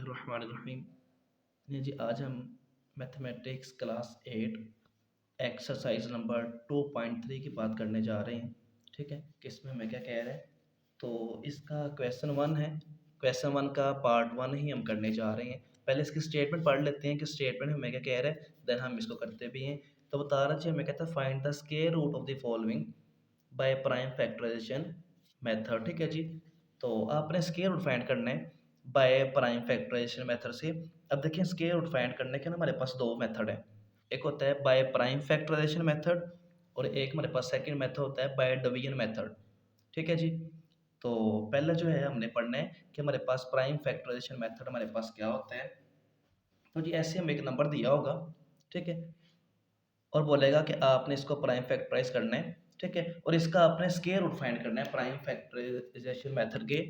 बिस्मिल्लाहिर्रहमानिर्रहीम। जी आज हम मैथमेटिक्स क्लास 8 एक्सरसाइज नंबर 2.3 की बात करने जा रहे हैं। ठीक है कि इसमें हमें क्या कह रहा है। तो इसका क्वेश्चन वन है। क्वेश्चन वन का पार्ट वन ही हम करने जा रहे हैं। पहले इसकी स्टेटमेंट पढ़ लेते हैं कि स्टेटमेंट हमें क्या कह रहा है, देन हम इसको करते भी हैं। तो बता रहा है, हमें कहता है find the square root of the following by prime factorisation method. ठीक है जी। तो आपने स्क्वायर रूट फाइंड करना है बाय प्राइम फैक्टराइजेशन मेथड से। अब देखिए स्क्वायर रूट फाइंड करने के ना हमारे पास दो मेथड है। एक होता है बाय प्राइम फैक्टराइजेशन मेथड और एक हमारे पास सेकंड मेथड होता है बाय डिवीजन मेथड। ठीक है जी। तो पहले जो है हमने पढ़ना है कि हमारे पास प्राइम फैक्टराइजेशन मेथड हमारे पास क्या होता है। तो जी ऐसे हमें एक नंबर दिया होगा, ठीक है, और बोलेगा कि आपने इसको प्राइम फैक्टराइज करना है। ठीक है, और इसका आपने स्क्वायर रूट फाइंड करना है। प्राइम फैक्टराइजेशन मेथड के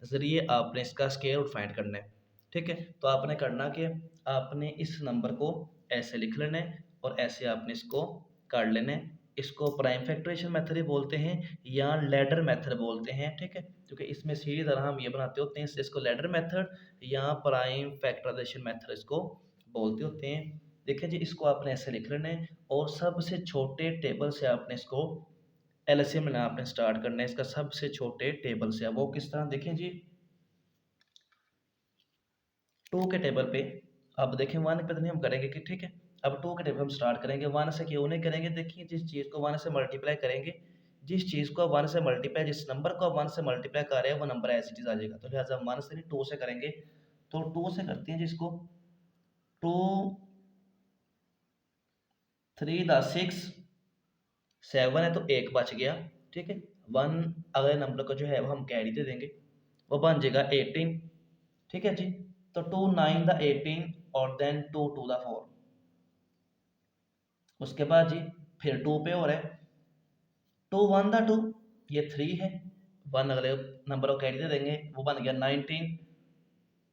जरिए आपने इसका स्क्वायर रूट फाइंड करना है। ठीक है, तो आपने करना कि आपने इस नंबर को ऐसे लिख लेना है और ऐसे आपने इसको काट लेना है। इसको प्राइम फैक्टराइजेशन मेथड ही बोलते हैं या लैडर मेथड बोलते हैं। ठीक है, क्योंकि इसमें सीधी तरह हम ये बनाते होते हैं, इसको लैडर मेथड या प्राइम फैक्टराइजेशन मेथड इसको बोलते होते हैं। देखिए जी, इसको आपने ऐसे लिख लेना है और सबसे छोटे टेबल से आपने इसको एलसीएम लेना, आपने स्टार्ट करना है इसका सबसे छोटे टेबल से। अब वो किस तरह, देखें जी, 2 के टेबल पे अब देखें 1 पे तो नहीं हम करेंगे कि, ठीक है, अब 2 के टेबल हम स्टार्ट करेंगे। 1 से क्यों नहीं करेंगे, देखिए जिस चीज़ को 1 से मल्टीप्लाई करेंगे, जिस चीज़ को 1 से मल्टीप्लाई, जिस नंबर को 1 से मल्टीप्लाई कर रहे हैं वो नंबर एज इट इज आ जाएगा। तो लिहाजा हम 1 से नहीं 2 से करेंगे। तो 2 से करते हैं जिसको 2 3 द 6 7 है तो एक बच गया। ठीक है, 1 अगले नंबर को जो है वो हम कैरी दे देंगे, वो बन जाएगा 18। ठीक है जी, तो 2 9 द 18 और देन 2 2 द 4। उसके बाद जी फिर 2 पे और है 2 1 द 2, ये 3 है, 1 अगले नंबर को कैरी दे देंगे, वो बन गया 19।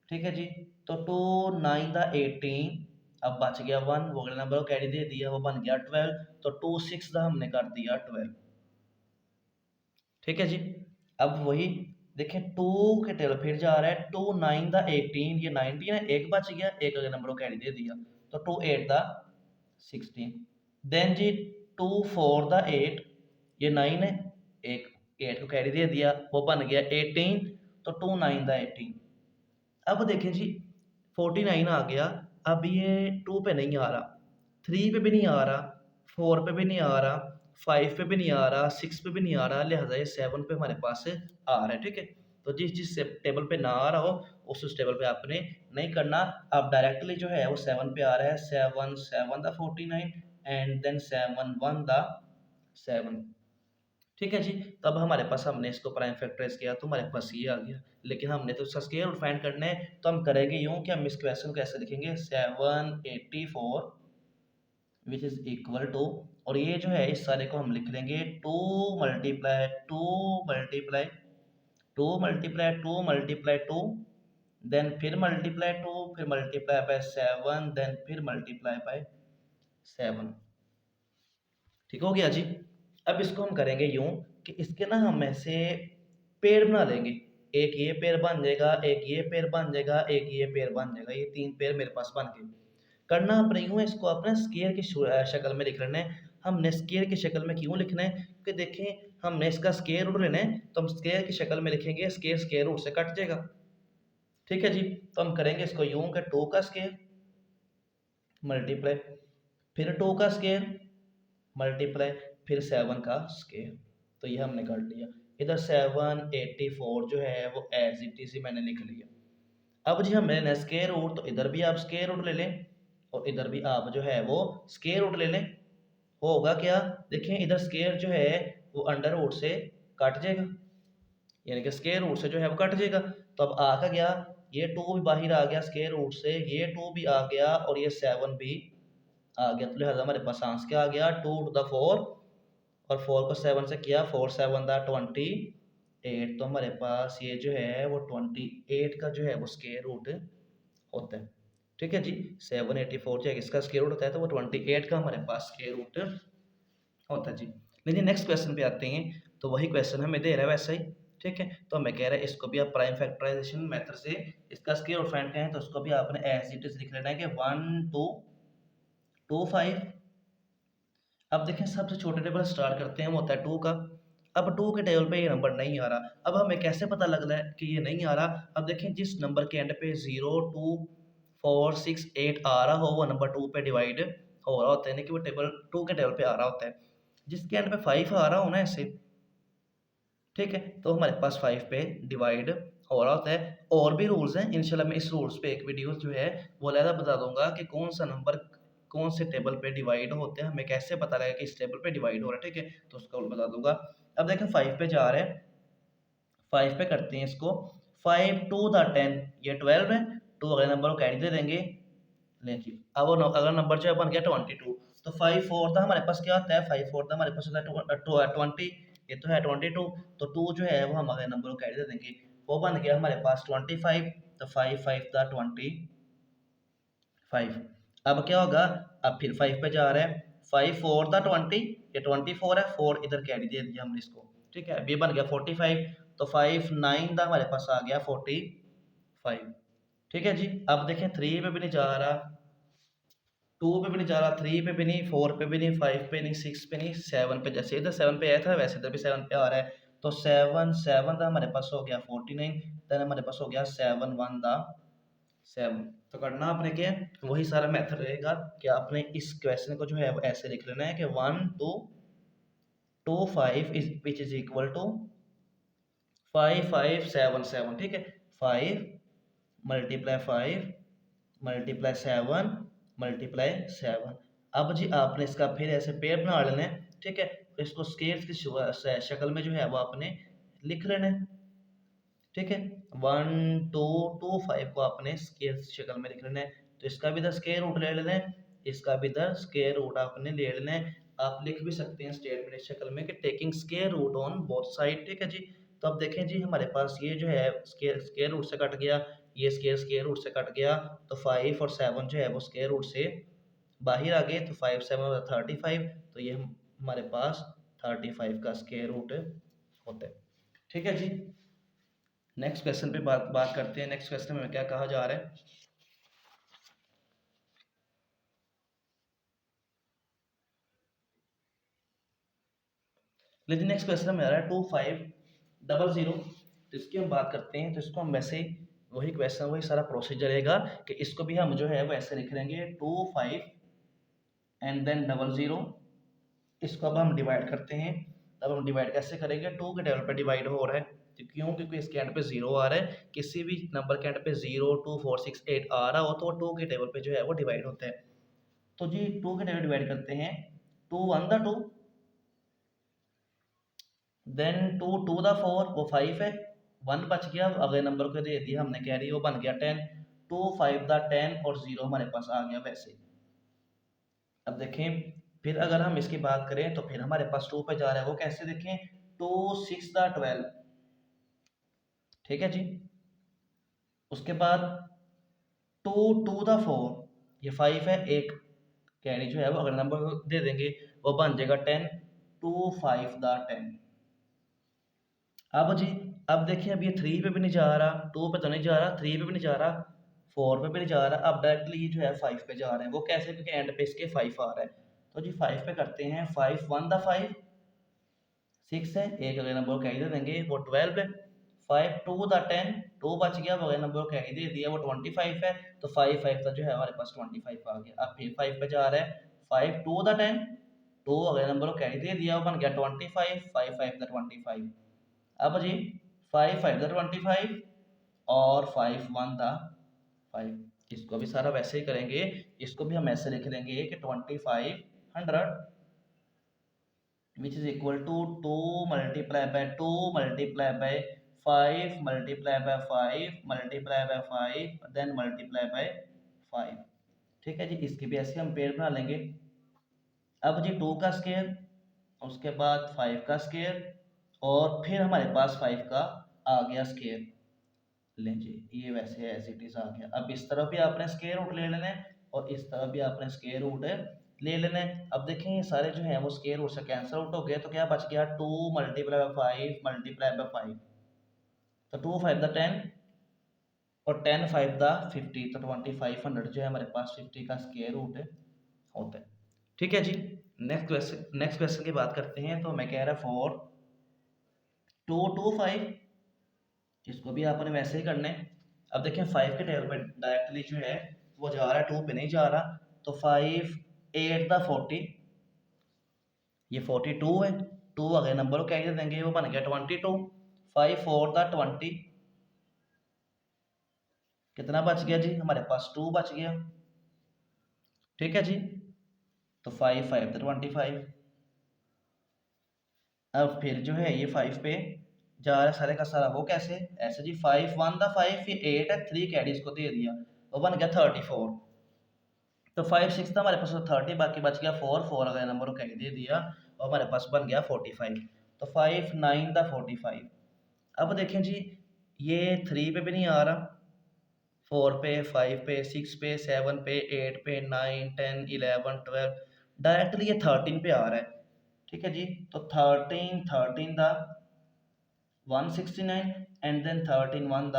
ठीक है जी, तो 2 9 द 18, अब बच गया 1, वो अगले नंबर को कैरी दे दिया, वो बन गया 12। तो 2 6 द हमने कर दिया 12। ठीक है जी, अब वही देखें 2 के टेबल फिर जा रहा है 2 9 द 18, ये 19 है, एक बच गया, एक अगले नंबर को कैरी दे दिया, तो 2 8 द 16। देन जी 2 4 द 8, ये 9 है, एक 8 को कैरी दे दिया, वो बन गया 18। तो 2 9 द 18। अब देखें जी 49 आ गया। अब ये 2 पे नहीं आ रहा, 3 पे भी नहीं आ रहा, 4 पे भी नहीं आ रहा, 5 पे भी नहीं आ रहा, 6 पे भी नहीं आ रहा, लिहाजा ये 7 पे हमारे पास आ रहा है। ठीक है, तो जिस जिस टेबल पे ना आ रहा हो उस टेबल पे आपने नहीं करना। अब डायरेक्टली जो है वो 7 पे आ रहा है, 7 7 द 49 एंड देन 7 1 द 7। ठीक है जी, तब हमारे पास हमने इसको प्राइम फैक्टराइज किया तो हमारे पास ये आ गया। लेकिन हमने तो इसका स्क्वायर रूट फाइंड करना है, तो हम करेंगे यूं कि हम इस क्वेश्चन को ऐसे लिखेंगे 784 विच इज इक्वल टू, और ये जो है इस सारे को हम लिख लेंगे 2 multiply 2 multiply 2 multiply 2 multiply 2, then फिर मल्टीप्लाई 2, फिर मल्टीप्लाई बाय 7, देन फिर मल्टीप्लाई बाय 7। ठीक हो गया जी। अब इसको हम करेंगे यूं कि इसके ना हम ऐसे पेड़ बना लेंगे। एक ये पेड़ बन जाएगा, एक ये पेड़ बन जाएगा, एक ये पेड़ बन जाएगा, ये 3 पेड़ मेरे पास बन गए। करना अपने यूं है, इसको अपने स्क्वायर की शक्ल में लिख लेना है। हमने स्क्वायर की शक्ल में क्यों लिखना है कि देखें हमने इसका स्क्वायर रूट लेना है, तो हम स्क्वायर की शक्ल में लिखेंगे, स्क्वायर स्क्वायर रूट से कट जाएगा। ठीक है जी, तो हम करेंगे इसको यूं कि 2 का स्क्वायर मल्टीप्लाई फिर 2 का स्क्वायर मल्टीप्लाई फिर 7 का स्क्वायर। तो ये हमने कर लिया। इधर 784 जो है वो एज इट इज ही मैंने लिख लिया। अब जी हमें लेना स्क्वायर रूट, तो इधर भी आप स्क्वायर रूट ले लें और इधर भी आप जो है वो स्क्वायर रूट ले लें। होगा क्या, देखिए इधर स्क्वायर जो है वो अंडर रूट से कट जाएगा, यानी कि स्क्वायर रूट से जो है वो कट जाएगा। तो अब आ क्या गया, ये 2 भी बाहर आ गया स्क्वायर रूट से, ये 2 भी आ गया और ये 7 भी आ गया। तो लिहाजा हमारे पास आंसर क्या आ गया, 2 टू द 4, और 4 को 7 से किया 4 7 द 28। तो हमारे पास ये जो है वो 28 का जो है वो स्क्वायर रूट होता है। ठीक है जी, 784 जो है इसका स्क्वायर रूट होता है, तो वो 28 का हमारे पास स्क्वायर रूट होता है जी। लेकिन नेक्स्ट क्वेश्चन पे आते हैं, तो वही क्वेश्चन हमें दे रहा है वैसा ही। ठीक है। तो हमें कह रहा है इसको भी आप प्राइम फैक्टराइजेशन मेथड से इसका स्क्वायर रूट फाइंड करें तो उसको भी आपने एज इट इज लिख लेना है कि 1 2 2 5। अब देखें सबसे छोटे टेबल स्टार्ट करते हैं, वो होता है 2 का। अब 2 के टेबल पे ये नंबर नहीं आ रहा, अब हमें कैसे पता लग रहा है कि ये नहीं आ रहा। अब देखें जिस नंबर के एंड पे 0 2 4 6 8 आ रहा हो वो नंबर 2 पे डिवाइड हो रहा होता है, यानी कि वो टेबल 2 के टेबल पे आ रहा होता है। जिसके एंड पे 5 आ रहा हो ना ऐसे, ठीक है, तो हमारे पास 5 पे डिवाइड हो रहा होता है। और भी रूल्स हैं, इंशाल्लाह मैं इस रूल्स पे एक वीडियो जो है वो अलहदा बता दूंगा कि कौन सा नंबर कौन से टेबल पे डिवाइड होते हैं, हमें कैसे पता लगेगा कि इस टेबल पे डिवाइड हो रहा है, ठीक है, तो उसका बता दूंगा। अब देखें 5 पे जा रहे हैं, 5 पे करते हैं इसको। 5 टू द 10 ये 12 है, टू अगले नंबर को कैरी दे देंगे। लेकिन अब अगर नंबर जो है बन गया 22, तो 5 फोर था हमारे पास क्या होता है, 5 फोर था हमारे पास होता है 20, ये तो है 22, तो 2 जो है वो हम अगले नंबर को कैरी दे देंगे, वो बन गया हमारे पास 25। तो 5 5 था 25। अब क्या होगा, अब फिर 5 पे जा रहे हैं, 5 फोर था 20, ये 24 है, 4 इधर कैरी दे दिया हमने इसको, ठीक है, अब ये बन गया 45। तो 5 9 था हमारे पास आ गया 45, ठीक है जी। अब देखें 3 पे भी नहीं जा रहा, 2 पे भी नहीं जा रहा, 3 पे भी नहीं, 4 पे भी नहीं, 5 पे नहीं, 6 पे नहीं, 7 पे, जैसे इधर 7 पे आया था वैसे इधर भी 7 पे आ रहा है। तो 7 7 था हमारे पास हो गया 49, देन हमारे पास हो गया 7 1 दा 7। तो करना आपने क्या है, वही सारा मेथड रहेगा कि आपने इस क्वेश्चन को जो है वो ऐसे लिख लेना है कि 1 2 2 5 is which is equal to 5 5 7 7, ठीक है, 5 मल्टीप्लाई 5 मल्टीप्लाई 7 मल्टीप्लाई 7। अब जी आपने इसका फिर ऐसे पेयर बना लेना है, ठीक है, तो इसको स्केल्स की शक्ल में जो है वो आपने लिख लेना है, ठीक है। 1 2 2 5 को आपने स्केल शक्ल में लिख लेना है, तो इसका भी इधर स्केयर रूट ले लेना है, इसका भी इधर स्केयर रूट आपने ले लेना है। आप लिख भी सकते हैं स्टेटमेंट शक्ल में कि taking square root on both side, ठीक है जी। तो अब देखें जी हमारे पास ये जो है स्केयर स्केयर रूट से कट गया, ये स्केयर स्केयर रूट से कट गया, तो 5 और 7 जो है वो स्केयर रूट से बाहर आ गए, तो 5 7 35, तो ये हमारे पास 35 का स्केयर रूट होता है, ठीक है जी। नेक्स्ट क्वेश्चन पे बात बात करते हैं। नेक्स्ट क्वेश्चन में क्या कहा जा रहा है, लेकिन नेक्स्ट क्वेश्चन में आ रहा है 2500, तो इसकी हम बात करते हैं। तो इसको हम वैसे वही क्वेश्चन वही सारा प्रोसीजर रहेगा कि इसको भी हम जो है वो ऐसे लिख लेंगे 25 एंड देन 00। इसको अब हम डिवाइड करते हैं, तब हम डिवाइड कैसे करेंगे, 2 के टेबल पे डिवाइड हो रहा है, तो क्यों, क्योंकि इसके एंड पे 0 आ रहा है, किसी भी नंबर के एंड पे 0 2 4 6 8 आ रहा हो तो वो 2 के टेबल पे जो है वो डिवाइड होता है। तो जी 2 के टेबल डिवाइड करते हैं, 2 1 द 2, देन 2 2 द 4 वो 5 है, 1 बच गया, अगले नंबर को दे दिया हमने कैरी, वो बन गया 10। 2 5 द 10 और 0 हमारे पास आ गया वैसे। अब देखें फिर अगर हम इसकी बात करें तो फिर हमारे पास 2 पे जा रहा है, वो कैसे देखें, 2 6 द 12, ठीक है जी। उसके बाद 2 2 द 4, ये 5 है, एक कैरी जो है वो अगले नंबर को दे देंगे, वो बन जाएगा 10। 2 5 द 10। अब जी अब देखिए अब ये 3 पे भी नहीं जा रहा, 2 पे तो नहीं जा रहा, 3 पे भी नहीं जा रहा, 4 पे भी नहीं जा रहा, अब डायरेक्टली ये जो है 5 पे जा रहे हैं, वो कैसे, क्योंकि एंड पे इसके 5 आ रहा है। तो जी 5 पे करते हैं, 5 1 द 5, 6 है, एक अगले नंबर को कैरी दे देंगे, वो 12 है। 5 2 द 10, 2 बच गया, अगले नंबर को कैरी दे दिया, वो 25 है, तो 5 5 का जो है हमारे पास 25 आ गया। अब फिर 5 पे जा रहा है, 5 2 द 10, 2 अगले नंबर को कैरी दे दिया, वो बन गया 25, 5 5 द 25। अब जी 5 5 द 25 और 5 1 द 5, इसको भी सारा वैसे ही करेंगे, इसको भी हम ऐसे लिख देंगे कि 2500 which is equal to 2 multiply by 2 multiply by 5 multiply by 5 multiply by 5 then multiply by 5, ठीक है जी। इसकी भी ऐसे हम पेड़ बना लेंगे। अब जी 2 का स्केयर, उसके बाद 5 का स्केयर, और फिर हमारे पास 5 का आ गया स्केयर, लें जी ये वैसे एज इट इज आ गया। अब इस तरफ भी आपने स्केयर रूट ले लेना है और इस तरफ भी आपने स्केयर रूट ले लेना है। अब देखें ये सारे जो हैं वो स्केयर रूट से कैंसिल आउट हो गए, तो क्या बच गया, 2 मल्टीप्लाई बाई 5 मल्टीप्लाई बाई 5, तो 2 5 द 10 और 10 5 द 50, तो 2500 जो है हमारे पास 50 का स्क्वायर रूट होता है। ठीक है जी। नेक्स्ट क्वेश्चन की बात करते हैं। तो मैं कह रहा फॉर 225, इसको भी आपने वैसे ही करना है। अब देखें 5 के टेबल पर डायरेक्टली जो है वो जा रहा है, 2 पे नहीं जा रहा। तो 5 8 द 40, ये 42 है। 2 अगले नंबर को क्या दे देंगे, वो बन गया 22। 5 4 द 20, कितना बच गया जी, हमारे पास 2 बच गया। ठीक है जी। तो 5 5 द 25। अब फिर जो है ये 5 पे जा रहा है सारे का सारा, वो कैसे, ऐसे जी 5 1 द 5, फिर 8 है, 3 कैडी इसको दे दिया, वो बन गया 34। तो 5 6 था हमारे पास 30, बाकी बच गया 4 4 अगले नंबर को कैडी दे दिया और हमारे पास बन गया 45। तो 5 9 द 45। अब देखें जी ये 3 पे भी नहीं आ रहा, 4 पे, 5 पे, 6 पे, 7 पे, 8 पे, 9 10 11 12, डायरेक्टली ये 13 पे आ रहा है। ठीक है जी। तो 13 13 द 169 एंड देन 13 1 द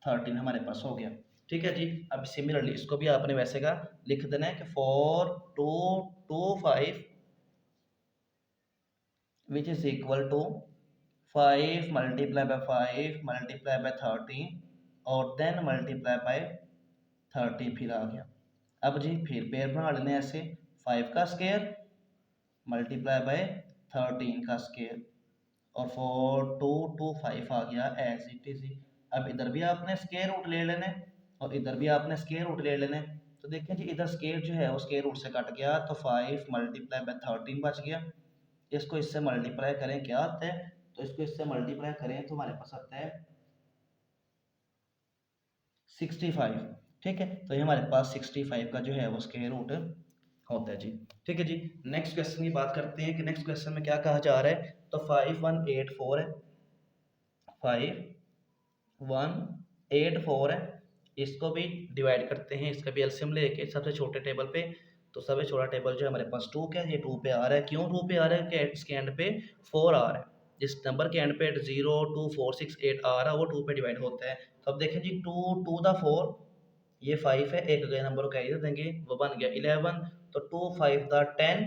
13 हमारे पास हो गया। ठीक है जी। अब सिमिलरली इसको भी आपने वैसे का लिख देना है कि 4 2 2 5 which is equal to 5 multiply by 5 multiply by 13 और देन मल्टीप्लाई बाय 30 फिर आ गया। अब जी फिर पेयर बना लेने ऐसे, 5 का स्क्वायर मल्टीप्लाई बाय 13 का स्क्वायर और 4 2 2 5 आ गया एज इट इज। अब इधर भी आपने स्क्वायर रूट ले लेना है और इधर भी आपने स्क्वायर रूट ले लेना है। तो देखिए जी इधर स्क्वायर जो है वो स्क्वायर रूट से कट गया, तो 5 मल्टीप्लाई बाय 13 बच गया। इसको इससे मल्टीप्लाई करें क्या आता है, तो इसको इससे मल्टीप्लाई करें तो हमारे पास आता है 65। ठीक है। तो ये हमारे पास 65 का जो है वो स्क्वायर रूट होता है जी। ठीक है जी। नेक्स्ट क्वेश्चन की बात करते हैं कि नेक्स्ट क्वेश्चन में क्या कहा जा रहा है। तो 5184 है, 5184 है, इसको भी डिवाइड करते हैं, इसका भी एलसीएम लेके सबसे छोटे टेबल पे। तो सबसे छोटा टेबल जो है हमारे पास 2 का है, ये 2 पे आ रहा है। क्यों 2 पे आ रहा है कि इसके एंड पे 4 आ रहा है, जिस नंबर के एंड पे 0 2 4 6 8 आ रहा है वो 2 पे डिवाइड होता है। तो अब देखें जी 2 2 द 4, ये 5 है, एक अगले नंबर को कैरी दे देंगे, वो बन गया 11। तो 2 5 द 10,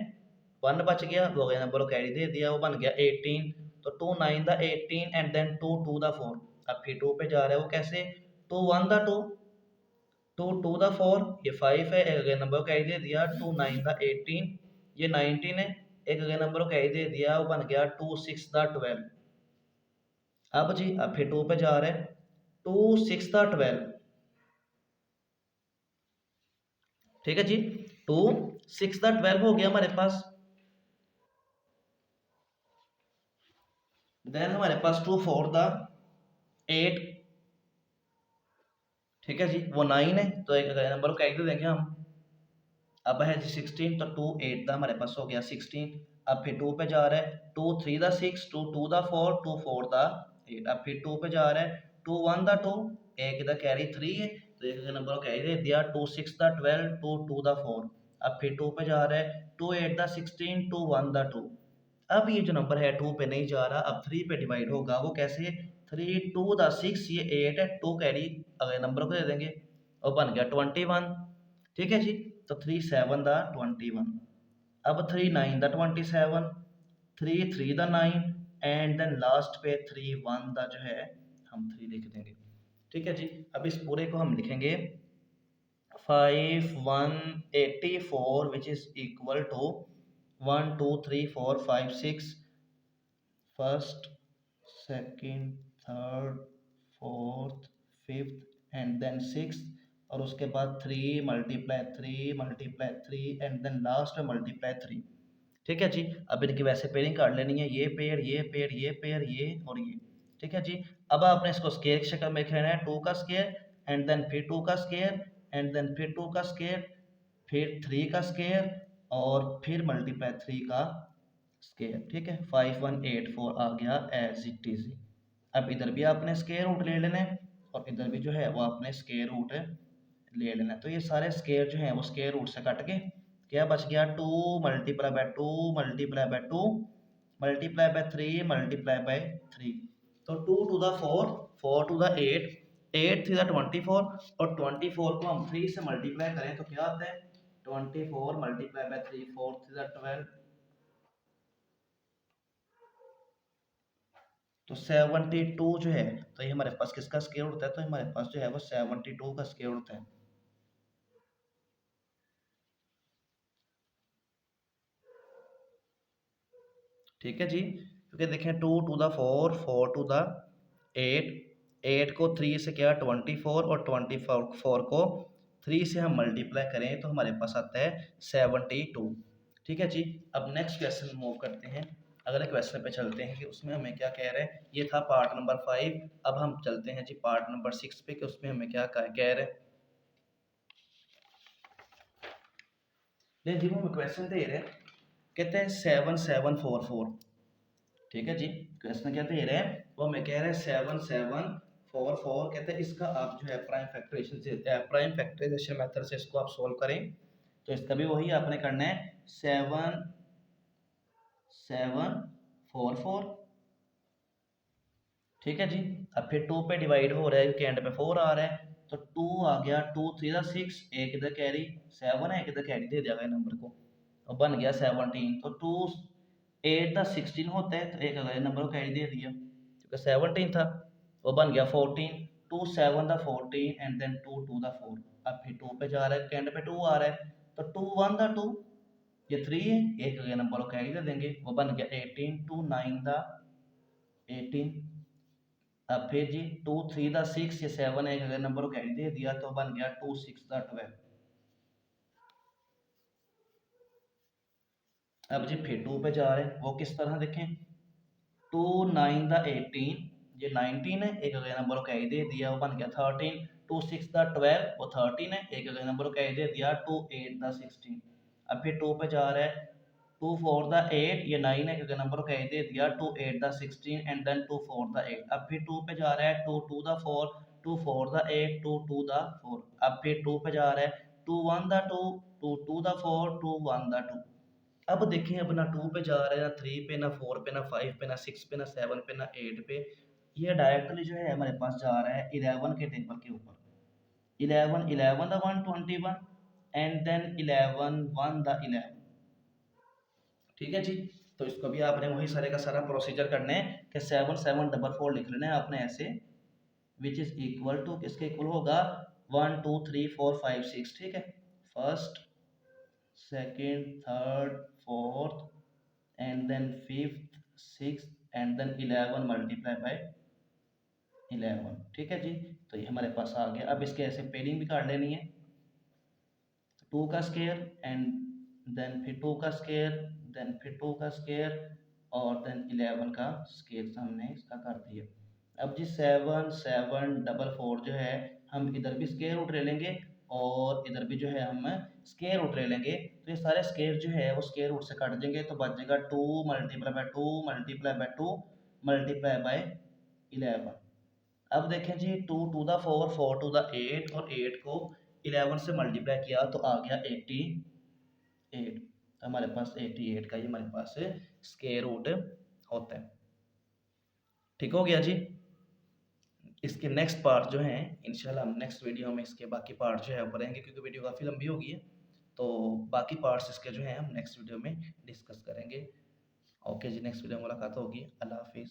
1 बच गया, वो अगले नंबर को कैरी दे दिया, वो बन गया 18। तो 2 9 द 18 एंड देन 2 2 द 4। अब फिर 2 पे जा रहा है, वो कैसे, 2 1 द 2, 2 2 द 4, ये 5 है, एक अगले नंबर को कैरी दे दिया, 2 9 द 18, ये 19 है, एक अगले नंबर को कैरी दे दिया, वो बन गया 2 6 द 12। अब जी अब फिर 2 पे जा रहे हैं, 2 6 द 12। ठीक है जी। 2 6 द 12 हो गया हमारे पास। देन हमारे पास 2 4 द 8। ठीक है जी। वो 9 है, तो एक अगले नंबर को कैरी दे देंगे हम। अब है जी 16, तो 2 8 दा हमारे पास हो गया 16। अब फिर 2 पे जा रहा है, 2 3 दा 6, 2 2 दा 4, 2 4 दा 8। अब फिर 2 पे जा रहा है, 2 1 दा 2, एक इधर कैरी 3 है, तो एक नंबर को कैरी दे दिया, 2 6 दा 12, 2 2 दा 4। अब फिर 2 पे जा रहा है, 2 8 दा 16, 2 1 दा 2। अब ये जो नंबर है 2 पे नहीं जा रहा, अब 3 पे डिवाइड होगा, वो कैसे, 3 2 दा 6, ये 8 है, 2 कैरी अगले नंबर को दे देंगे और बन गया 21। ठीक है जी। तो 3 7 द 21। अब 3 9 द 27, 3 3 द 9 एंड देन लास्ट पे 3 1 द जो है हम 3 लिख देंगे। ठीक है जी। अब इस पूरे को हम लिखेंगे 5 1 84 which is equal to 1 2 3 4 5 6, first second third fourth fifth and then six, और उसके बाद 3 multiply 3 multiply 3 and then last में मल्टीप्लाई 3। ठीक है जी। अब इनकी वैसे पेयरिंग काट लेनी है, ये पेयर ये पेयर ये पेयर ये और ये। ठीक है जी। अब आपने इसको स्केयर की शक्ल में लिखना है, 2 का स्केयर एंड देन फिर 2 का स्केयर एंड देन फिर 2 का स्केयर, फिर 3 का स्केयर और फिर मल्टीप्लाई 3 का स्केयर। ठीक है। 5184 आ गया एज इट इज। अब इधर भी आपने स्केयर रूट ले लेना है और इधर भी जो है वो आपने स्केयर रूट ले लेना है। तो ये सारे स्केयर जो है वो स्केयर रूट से कट के क्या बच गया, 2 multiply by 2 multiply by 2 multiply by 3 multiply by 3। तो 2 to the 4, 4 to the 8, 8 3 the 24 और 24 को हम 3 से मल्टीप्लाई करें तो क्या आता है 24 मल्टीप्लाई बाय 3, 4 3 the 12, तो 72 जो है तो ये हमारे पास किसका स्क्वायर होता है, तो हमारे पास जो है वो 72 का स्क्वायर होता है। ठीक है जी, क्योंकि देखें 2 to the 4, 4 to the 8, 8 को 3 से क्या 24 और 24 को 3 से हम मल्टीप्लाई करें तो हमारे पास आता है 72। ठीक है जी, अब नेक्स्ट क्वेश्चन मूव करते हैं, अगले क्वेश्चन पे चलते हैं कि उसमें हमें क्या कह रहे हैं। ये था पार्ट नंबर 5, अब हम चलते हैं जी पार्ट नंबर 6 पे कि उसमें हमें क्या कह रहे हैं। जी वो हमें क्वेश्चन दे रहे हैं, कहते हैं 7744। ठीक है जी, क्वेश्चन क्या दे रहे हैं, वो हमें कह रहे हैं 7744, कहते हैं इसका आप जो है प्राइम फैक्टराइजेशन मेथड से इसको आप सोल्व करें। तो इसका भी वही आपने करना है 7744। ठीक है जी, अब फिर 2 पे डिवाइड हो रहा है क्योंकि एंड पे 4 आ रहा है, तो 2 आ गया, 2 3 6, एक इधर कैरी 7 है, एक इधर कैरी दे दिया गया नंबर को, और बन गया 17। तो 2 8 16 होता है, तो एक अगले नंबर को कैरी दे दिया क्योंकि 17 था, वो बन गया 14। 2 7 द 14 एंड देन 2 2 द 4। अब फिर 2 पे जा रहा है, एंड पे 2 आ रहा है, तो 2 1 द 2, ये 3 है, एक अगले नंबर को कैरी दे देंगे, वो बन गया 18। 2 9 द 18। अब फिर जी 2 3 द 6, ये 7 एक अगर नंबर को कैरी दे दिया तो बन गया 2 6 द 12। अब जी फिर 2 पे जा रहे हैं, वो किस तरह देखें, 2 9 द 18, ये 19 है, एक अगर नंबर को कैरी दे दिया वो बन गया 13। 2 6 द 12, वो 13 है, एक अगर नंबर को कैरी दे दिया 2 8 द 16। अब फिर 2 पे जा रहा है, 2 4 द 8, ये 9 है, क्योंकि नंबर को कैरी दे दिया 2 8 द 16 एंड देन 2 4 द 8। अब फिर 2 पे जा रहा है, 2 2 द 4, 2 4 द 8, 2 2 द 4। अब फिर 2 पे जा रहा है, 2 1 द 2, 2 2 द 4, 2 1 द 2। अब देखें, अब ना 2 पे जा रहे हैं, ना 3 पे, ना 4 पे, ना 5 पे, ना 6 पे, ना 7 पे, ना 8 पे, ये डायरेक्टली जो है हमारे पास जा रहा है 11 के टेबल के ऊपर। 11 11 द 121 एंड देन 11 1 द 11। ठीक है जी, तो इसको भी आपने वही सारे का सारा प्रोसीजर करना है कि 7744 लिख लेना है आपने ऐसे, विच इज इक्वल टू, किसके इक्वल होगा 1 2 3 4 5 6। ठीक है, first second third fourth and then fifth six and then 11 multiply by 11। ठीक है जी, तो ये हमारे पास आ गया। अब इसके ऐसे पेयरिंग भी काट लेनी है, 2 का स्क्वायर एंड देन फिर 2 का स्क्वायर, देन फिर 2 का स्क्वायर और देन 11 का स्क्वायर हमने इसका कर दिया। अब जी 7 7 डबल 4 जो है हम इधर भी स्क्वायर रूट ले लेंगे और इधर भी जो है हम स्क्वायर रूट ले लेंगे, तो ये सारे स्क्वायर जो है वो स्क्वायर रूट से कट देंगे, तो बच जाएगा 2 multiply by 2 multiply by 2 multiply by 11। अब देखें जी 2 टू द 4, 4 टू द 8 और 8 को 11 से मल्टीप्लाई किया तो आ गया 88। तो हमारे पास 88 का ही हमारे पास स्क्वायर रूट होता है। ठीक हो गया जी, इसके नेक्स्ट पार्ट जो है इंशाल्लाह हम नेक्स्ट वीडियो में इसके बाकी पार्ट जो है वो पढ़ेंगे, क्योंकि वीडियो काफ़ी लंबी हो गई है, तो बाकी पार्ट्स इसके जो हैं हम नेक्स्ट वीडियो में डिस्कस करेंगे। ओके जी, नेक्स्ट वीडियो में मुलाकात होगी। अल्लाह हाफिज़।